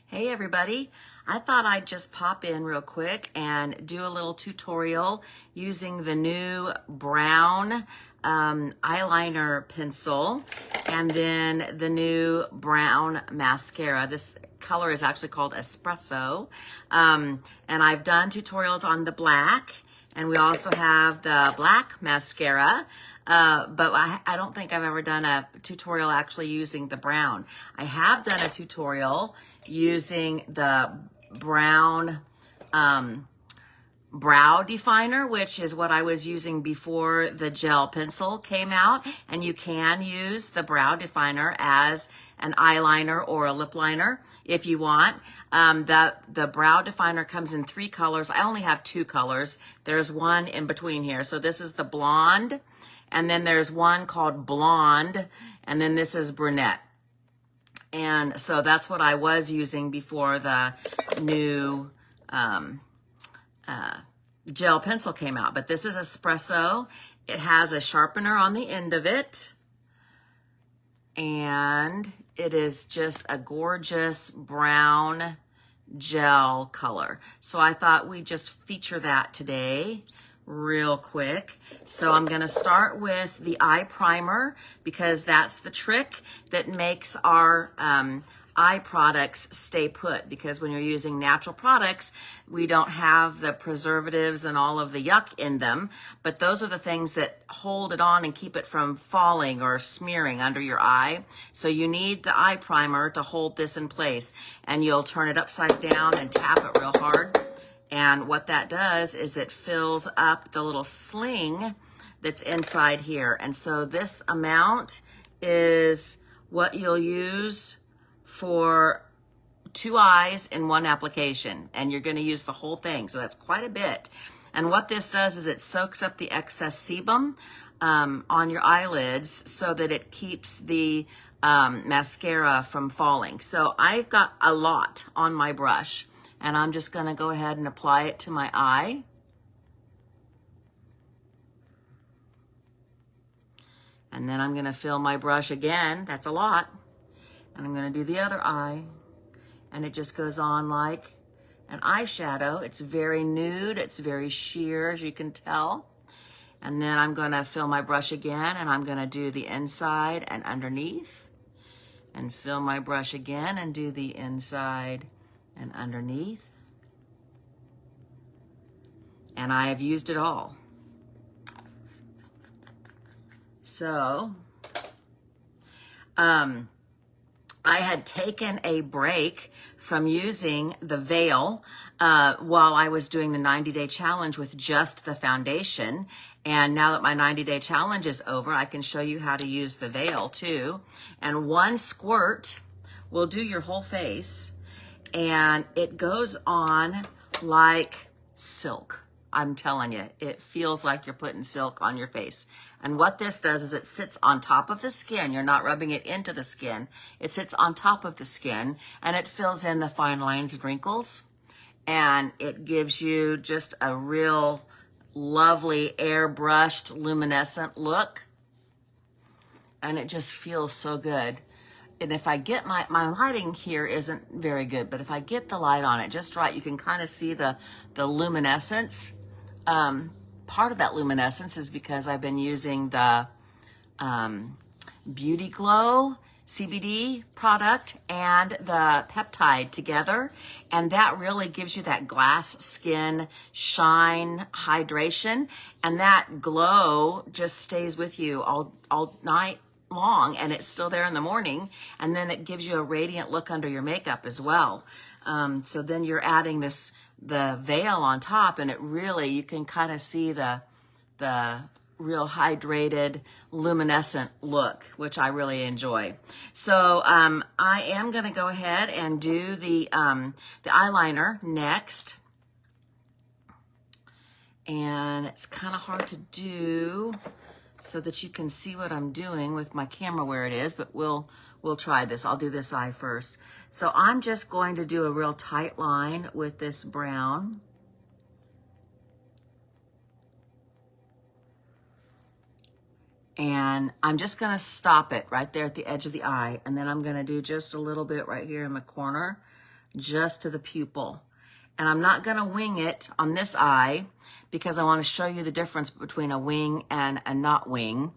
Hey everybody, I thought I'd just pop in real quick and do a little tutorial using the new brown eyeliner pencil and then the new brown mascara. This color is actually called Espresso. And I've done tutorials on the black, and we also have the black mascara. But I don't think I've ever done a tutorial actually using the brown. I have done a tutorial using the brown brow definer, which is what I was using before the gel pencil came out. And you can use the brow definer as an eyeliner or a lip liner if you want. The brow definer comes in 3 colors. I only have 2 colors. There's one in between here. So this is the blonde, and then there's one called blonde, and then this is brunette. And so that's what I was using before the new gel pencil came out. But this is Espresso. It has a sharpener on the end of it. And it is just a gorgeous brown gel color. So I thought we'd just feature that today real quick. So I'm going to start with the eye primer, because that's the trick that makes our eye products stay put, because when you're using natural products, we don't have the preservatives and all of the yuck in them, but those are the things that hold it on and keep it from falling or smearing under your eye. So you need the eye primer to hold this in place, and you'll turn it upside down and tap it real hard. And what that does is it fills up the little sling that's inside here. And so this amount is what you'll use for 2 eyes in 1 application. And you're going to use the whole thing. So that's quite a bit. And what this does is it soaks up the excess sebum on your eyelids so that it keeps the mascara from falling. So I've got a lot on my brush, and I'm just going to go ahead and apply it to my eye. And then I'm going to fill my brush again. That's a lot. And I'm going to do the other eye. And it just goes on like an eyeshadow. It's very nude. It's very sheer, as you can tell. And then I'm going to fill my brush again, and I'm going to do the inside and underneath. And fill my brush again and do the inside and underneath. And I have used it all. So, I had taken a break from using the veil while I was doing the 90-day challenge with just the foundation. And now that my 90-day challenge is over, I can show you how to use the veil too. And 1 squirt will do your whole face. And it goes on like silk. I'm telling you, it feels like you're putting silk on your face. And what this does is it sits on top of the skin. You're not rubbing it into the skin. It sits on top of the skin, and it fills in the fine lines and wrinkles. And it gives you just a real lovely airbrushed luminescent look. And it just feels so good. And if I get my lighting here isn't very good, but if I get the light on it just right, you can kind of see the luminescence. Part of that luminescence is because I've been using the Beauty Glow CBD product and the peptide together. And that really gives you that glass skin shine, hydration. And that glow just stays with you all night long, and it's still there in the morning, and then it gives you a radiant look under your makeup as well. So then you're adding the veil on top, and it really, you can kind of see the real hydrated luminescent look, which I really enjoy. So I am going to go ahead and do the eyeliner next, and it's kind of hard to do so that you can see what I'm doing with my camera where it is, but we'll try this. I'll do this eye first. So I'm just going to do a real tight line with this brown. And I'm just going to stop it right there at the edge of the eye. And then I'm going to do just a little bit right here in the corner just to the pupil. And I'm not gonna wing it on this eye because I wanna show you the difference between a wing and a not wing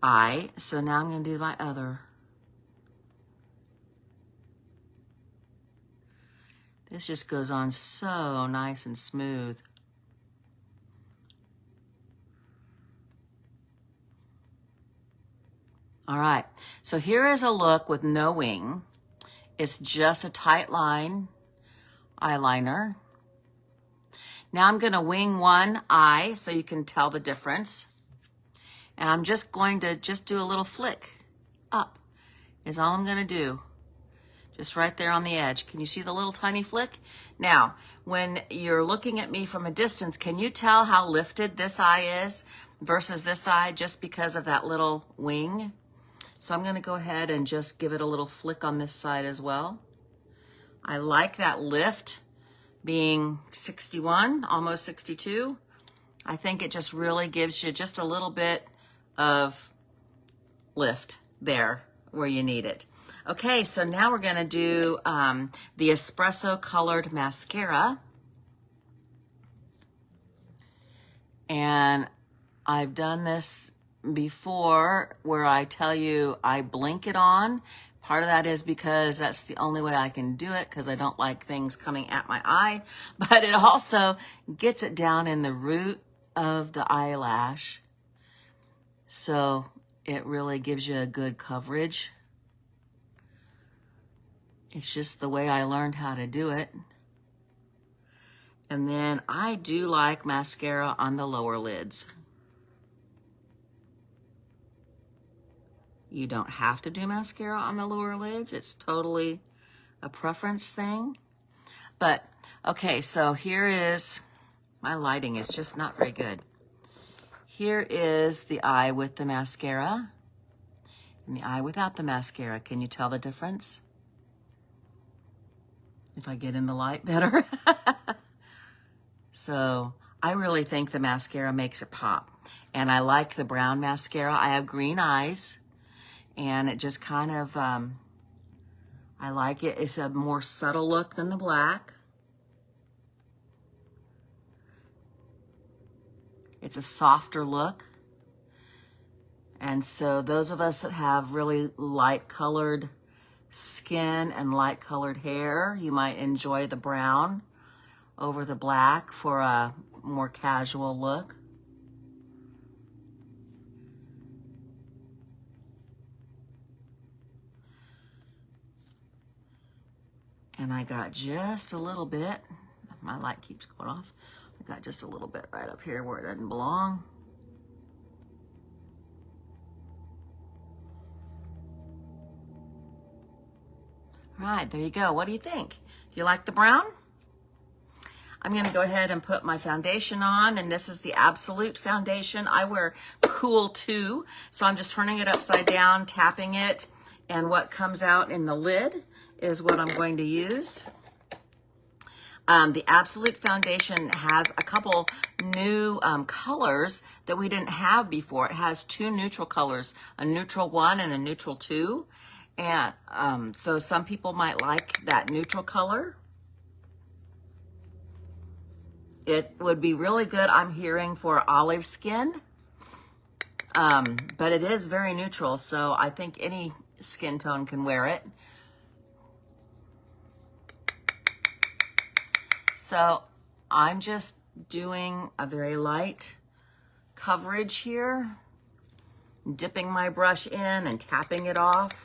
eye. So now I'm gonna do my other. This just goes on so nice and smooth. All right, so here is a look with no wing. It's just a tight line eyeliner. Now I'm gonna wing one eye so you can tell the difference. And I'm just going to do a little flick up is all I'm gonna do. Just right there on the edge. Can you see the little tiny flick? Now, when you're looking at me from a distance, can you tell how lifted this eye is versus this eye just because of that little wing? So I'm gonna go ahead and just give it a little flick on this side as well. I like that lift being 61, almost 62. I think it just really gives you just a little bit of lift there where you need it. Okay, so now we're gonna do the Espresso colored mascara. And I've done this before where I tell you I blink it on. Part of that is because that's the only way I can do it because I don't like things coming at my eye, but it also gets it down in the root of the eyelash. So it really gives you a good coverage. It's just the way I learned how to do it. And then I do like mascara on the lower lids. You don't have to do mascara on the lower lids. It's totally a preference thing. But, okay, so here is, my lighting is just not very good. Here is the eye with the mascara and the eye without the mascara. Can you tell the difference? If I get in the light better. So I really think the mascara makes it pop. And I like the brown mascara. I have green eyes. And it just kind of, I like it. It's a more subtle look than the black. It's a softer look. And so those of us that have really light colored skin and light colored hair, you might enjoy the brown over the black for a more casual look. And I got just a little bit, my light keeps going off. I got just a little bit right up here where it doesn't belong. All right, there you go. What do you think? Do you like the brown? I'm gonna go ahead and put my foundation on, and this is the Absolute foundation. I wear Cool 2, so I'm just turning it upside down, tapping it, and what comes out in the lid is what I'm going to use. The Absolute foundation has a couple new colors that we didn't have before. It has two neutral colors, a neutral 1 and a neutral 2. And so some people might like that neutral color. It would be really good, I'm hearing, for olive skin. But it is very neutral, so I think any skin tone can wear it. So I'm just doing a very light coverage here, dipping my brush in and tapping it off.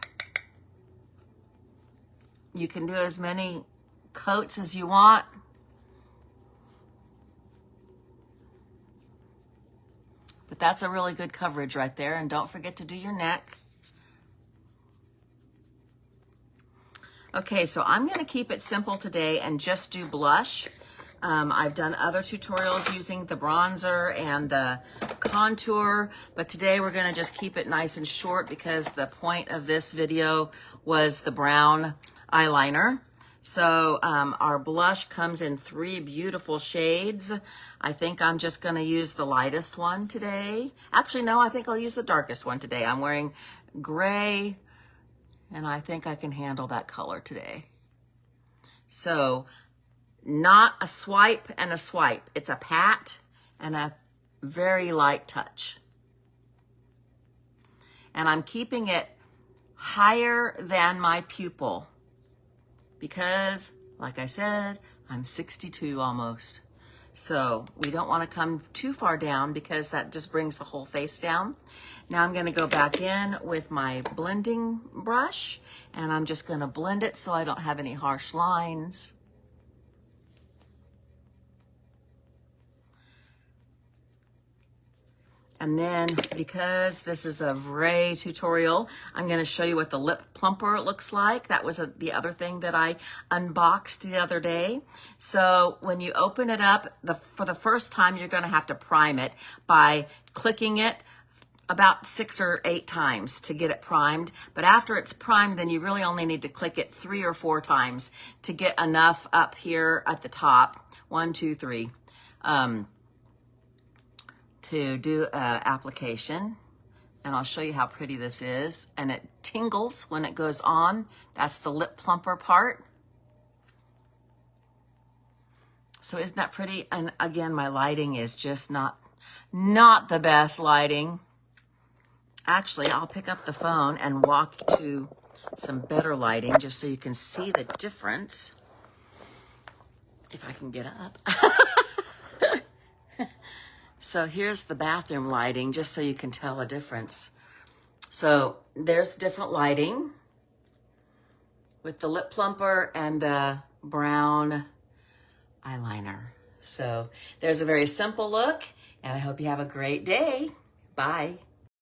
You can do as many coats as you want. But that's a really good coverage right there. And don't forget to do your neck. Okay, so I'm gonna keep it simple today and just do blush. I've done other tutorials using the bronzer and the contour, but today we're gonna just keep it nice and short because the point of this video was the brown eyeliner. So our blush comes in 3 beautiful shades. I think I'm just gonna use the lightest one today. Actually, no, I think I'll use the darkest one today. I'm wearing gray, and I think I can handle that color today. So not a swipe and a swipe. It's a pat and a very light touch. And I'm keeping it higher than my pupil because, like I said, I'm 62 almost. So we don't want to come too far down because that just brings the whole face down. Now I'm going to go back in with my blending brush and I'm just going to blend it so I don't have any harsh lines. And then, because this is a VRAI tutorial, I'm going to show you what the lip plumper looks like. That was the other thing that I unboxed the other day. So when you open it up, for the first time, you're going to have to prime it by clicking it about 6 or 8 times to get it primed. But after it's primed, then you really only need to click it 3 or 4 times to get enough up here at the top. 1, 2, 3. To do an application, and I'll show you how pretty this is. And it tingles when it goes on. That's the lip plumper part. So isn't that pretty? And again, my lighting is just not the best lighting. Actually, I'll pick up the phone and walk to some better lighting just so you can see the difference. If I can get up. So here's the bathroom lighting, just so you can tell a difference. So there's different lighting with the lip plumper and the brown eyeliner. So there's a very simple look, and I hope you have a great day. Bye.